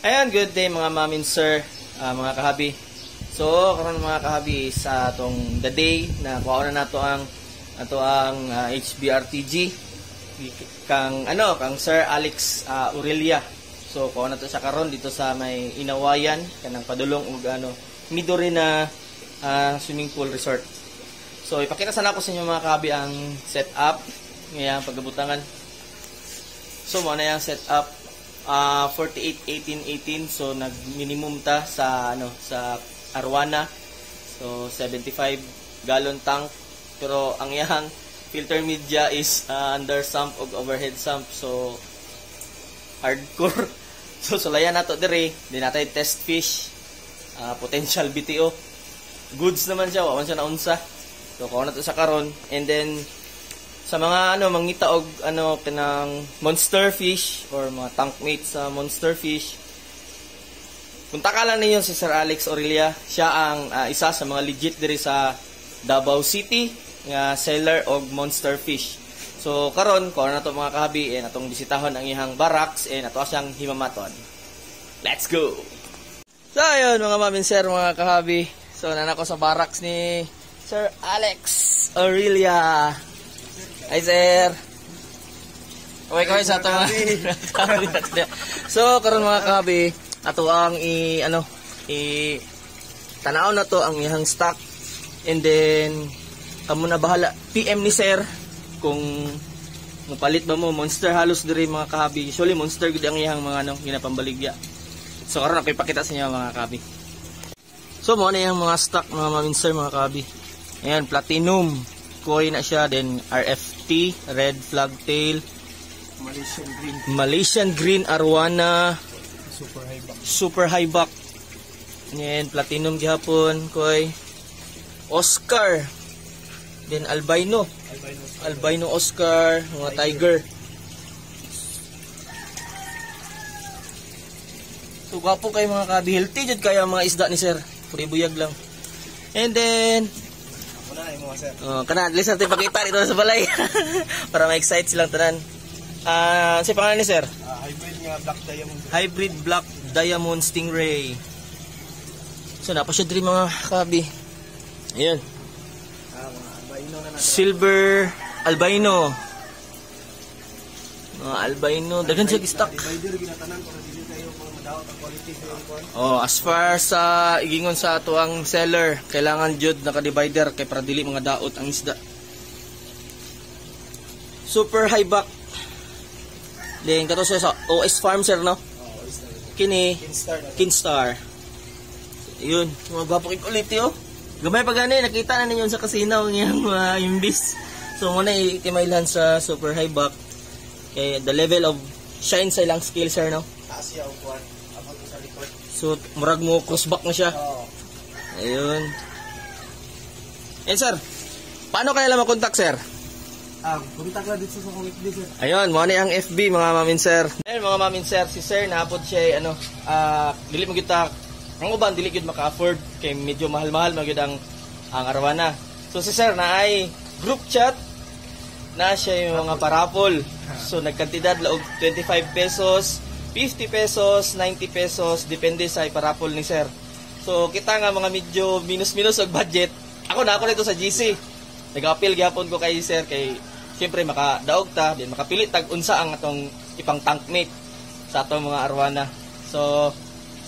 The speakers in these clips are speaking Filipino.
Ayan, good day mga mamin sir, mga kahabi. So, karon mga kahabi sa atong the day na kuha na nato ang HBRTG kang Sir Alex Aurelia. So, kuha na to sa karon dito sa may Inawayan kanang padulong ug Midori na swimming pool resort. So, ipakita sana ko sa inyo mga kahabi ang setup ngayang paggabutangan. So, mo na yung setup 48-18-18. So nag-minimum ta sa sa Arwana. So 75 gallon tank, pero ang iyang filter media is under sump og overhead sump. So hardcore. So sulayan nato dire, di natay test fish, potential BTO. Goods naman siya, wa man siya naunsa. So kuha na to sa karon, and then sa mga mangita og kanang monster fish or mga tank mates sa monster fish, punta ka lang ninyo si Sir Alex Aurelia. Siya ang isa sa mga legit diri sa Davao City nga seller og monster fish. So karon ko na to mga kahabi, and atong bisitahon ang iyang barracks, and ato siyang himamaton. Let's go. So ayun mga mamin sir, mga kahabi, so nanako sa barracks ni Sir Alex Aurelia. Hi sir. Okay sa ato. So karon mga kahabi, ato ang tanaw na to ang iyang stock, and then kamo na bahala PM ni sir kung mapalit ba mo monster halos diri mga kahabi. Usually monster gud ang iyang mga ginapambaligya. So karon ako ipakita sa inyo mga kahabi. So mo na yung mga stock mga maminster mga kahabi. Ayan, platinum koi na siya, then RFT, red flagtail, Malaysian green Arwana, super high back. Yan, platinum gihapon koi, Oscar, then albino Oscar, mga tiger. So gwapo kay mga kabi, healthy jud kaya mga isda ni sir, puri buyag lang. And then kana at least natin pakita dito sa balay para ma-excite silang tanan. Sa pangalan ni sir? Hybrid Black Diamond Stingray. So napa siya diri mga kabi. Ayun. Silver albino. Albino, daghan siya stock. As far sa igingon sa tuang seller, kailangan jud naka-divider kay para dili mga daot ang isda. Super high back. Then kato sa OS Farm sir, no? Kini Kinstar. Yun, mga gwapo kay quality oh. Gamay pa gani, nakita na ninyo sa casino ng yung bis. So muna ikimaylan sa super high back. Kay the level of shine sa ilang scale sir, no? Asya o kuwan. So, murag mo crossback na siya. Ayun. And sir, paano kaya lang makontak sir? Kontak lang dito sa FB sir. Ayun, mo na ang FB mga mamin sir. Ayun mga mamin sir, si sir naabot siya dili mo kita ang uban dili gid maka-afford kay medyo mahal-mahal magyud ang Arwana. So si sir na ay group chat na siya yung mga parapol. So nagkantidad laog 25 pesos, 50 pesos, 90 pesos, depende sa iparapol ni sir. So kita nga mga medyo minus-minus og budget. Ako nito sa GC. Nag-appeal gyapon ko kay sir kay siyempre makadaog ta, din makapili tag unsa ang atong ipang tankmate sa atong mga Arwana. So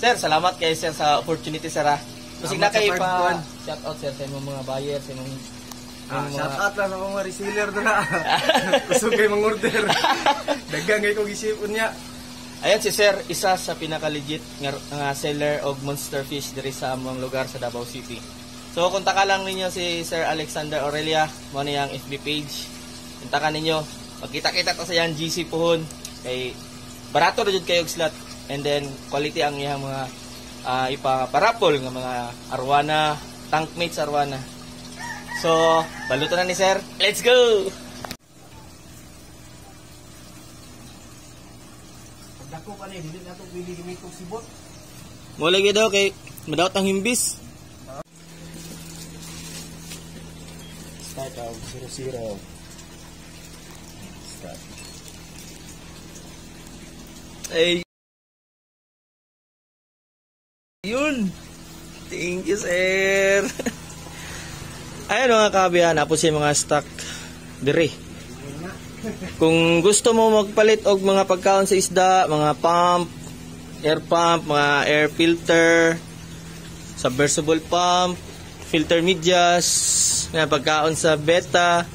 sir, salamat kay sir sa opportunity sir ha. Kasi na kay pa shout out sir sa imong mga buyer, sa imong shout out lang sa mga reseller doon na. Kusog kayo mga order. Dagang kayo kong isipon niya. Ayan si sir, isa sa pinaka-legit nga seller of monster fish diri sa among lugar sa Davao City. So kontakan lang ninyo si Sir Alexander Aurelia, mo na yung FB page. Kontakan ninyo, magkita-kita ta sa yang GC pohon. Kay barato ra jud kayo og slot, and then quality ang iyang mga ipaparapol nga mga Arwana, tankmates Arwana. So, balutan na ni sir. Let's go! Dako pa ni, dili na ito pwede gamitin sibot. Mula gid daw kay madawat ang himbis. Start out 0-0. Start. Ay Thank you, sir. Ayun mga kabi, napo siya mga stock dire. Kung gusto mo magpalit og mga pagkaon sa isda, mga pump, mga air filter, submersible pump, filter medyas, nga pagkaon sa beta,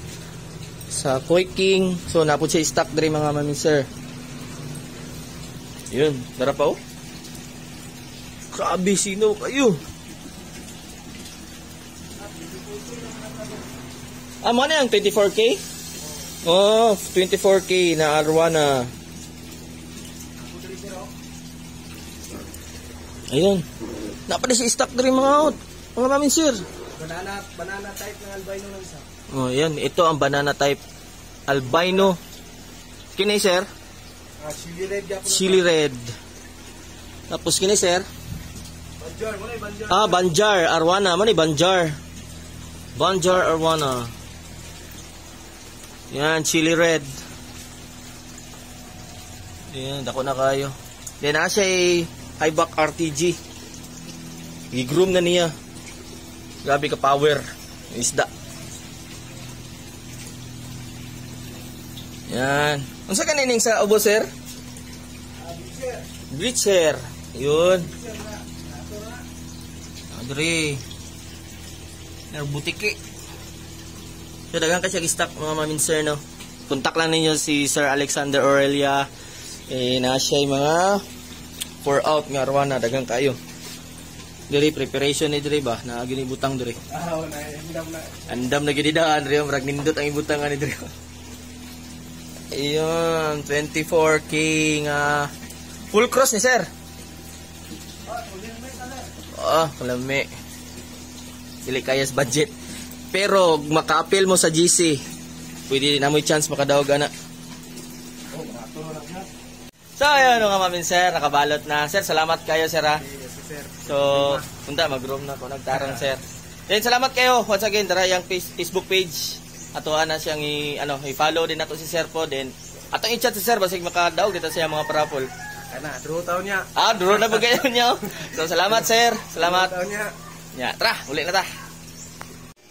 sa koi king. So napo siya stock dire mga mami sir. Yun, tara pa oh. Grabe, sino kayo? Mo na yung 24K? Oh, 24K na Arowana. Ayun. Napali si stock din mga out. Mga mamin sir. Banana type ng albino ng isa. Oh, yan. Ito ang banana type albino. Kinay sir? Chili red. Chili red. Tapos kinay sir? Banjar. Muna banjar. Banjar. Arowana. Mani banjar. Banjar Arowana. Yan, chili red. Yan, dako na kayo. Then, siya ay Ibak RTG. I-groom na niya. Grabe ka power. Isda. Yan. Ano sa kanining sa ubo, sir? Bleacher. Yun. Adri. Butiki. So, dagang kasi stock mga mamin sir, no? Kontak lang ninyo si Sir Alexander Aurelia. Na siya yung mga 4 out nga Arowana. Dagang kayo. Diri, preparation ni Diri ba? Na ginibutang Diri. Wala. Andam na ginidaan. Diri, marag nindot ang ibutangan ni Diri. Ayun, 24K nga. Full cross ni sir. Kalami. Dili kayas budget. Pero maka-appeal mo sa GC, pwede na mo chance makadawag ana. So ayun nga mamin sir, nakabalot na. Sir, salamat kayo sir ha. So, punta mag-room na ko nagtarong sir. Then salamat kayo once again dara yang Facebook page. Atuan na siyang i-follow din nato si sir po. Then atong i-chat si sir basig makadawag dito sa mga parapol. Kana, draw taon niya. Draw na bagay niyo. So salamat sir. Salamat. Taon niya. Ya, tara, uli na ta.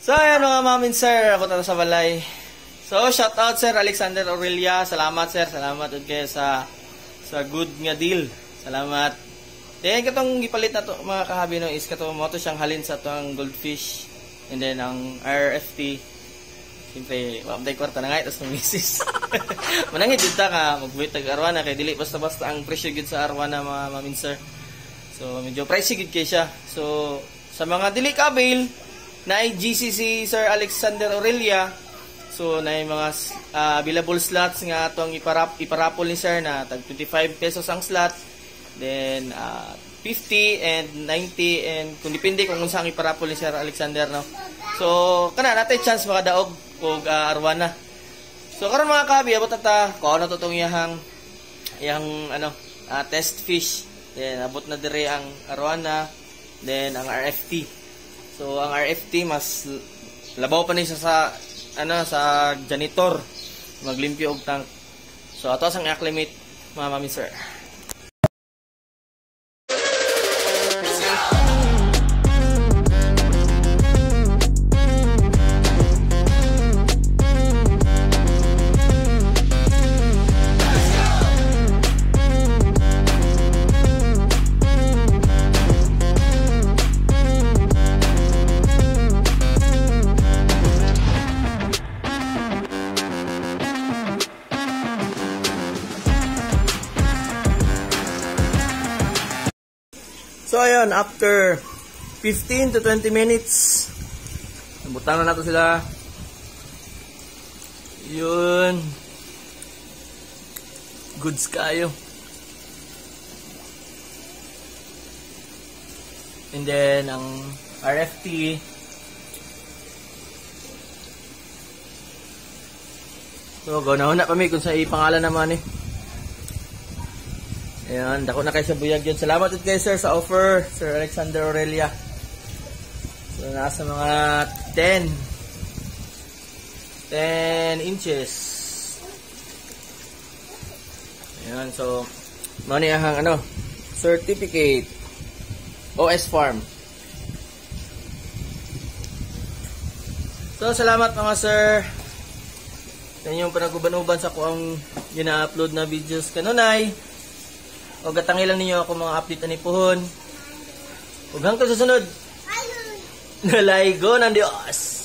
So, ayan mga mamin sir, ako tayo sa balay. So, shout out sir Alexander Aurelia. Salamat sir, salamat din kayo sa good nga deal. Salamat. Then, katong gipalit na to mga kahabi no, is katong mo to siyang halin sa itong goldfish. And then, ang RFT. Siyempre, wapday kwarta na nga, tapos ng misis. Manangit dito ka, mag-wait Arowana, kaya dili basta-basta ang presyo good sa Arowana mga mamin sir. So, medyo pricey good kayo siya. So, sa mga dili ka-avail, na GCC Sir Alexander Aurelia. So na yung mga available slots nga atong iparapol ni sir na tag 25 pesos ang slot. Then 50 and 90 and kung depende kung unsang iparapol ni Sir Alexander no. So kana natay chance makadaog og Arowana. So karon mga kabi abot ta ko ano to tong iyang test fish. Then abot na dire ang Arowana, then ang RFT. So ang RFT mas labaw pa ni sa janitor maglimpyo og tank. So ato sang acclimate mga mami sir. So ayun, after 15 to 20 minutes, nabutan na nato sila. Yun. Goods kayo. And then, ang RFT. So, gawin-gawin pa may kung sa ipangalan naman eh. Ayan, dako na kayo sa buyag yun. Salamat din kayo sir sa offer, Sir Alexander Aurelia. So, nasa mga 10 inches. Ayan, so, money ahang certificate, OS Farm. So, salamat mga sir sa inyong panaguban-uban sa kuang gina-upload na videos kanunay. O gatangi lang ninyo ako mga update ani puhon. Ug hangtod sa sunod. Nalaygo ng Diyos.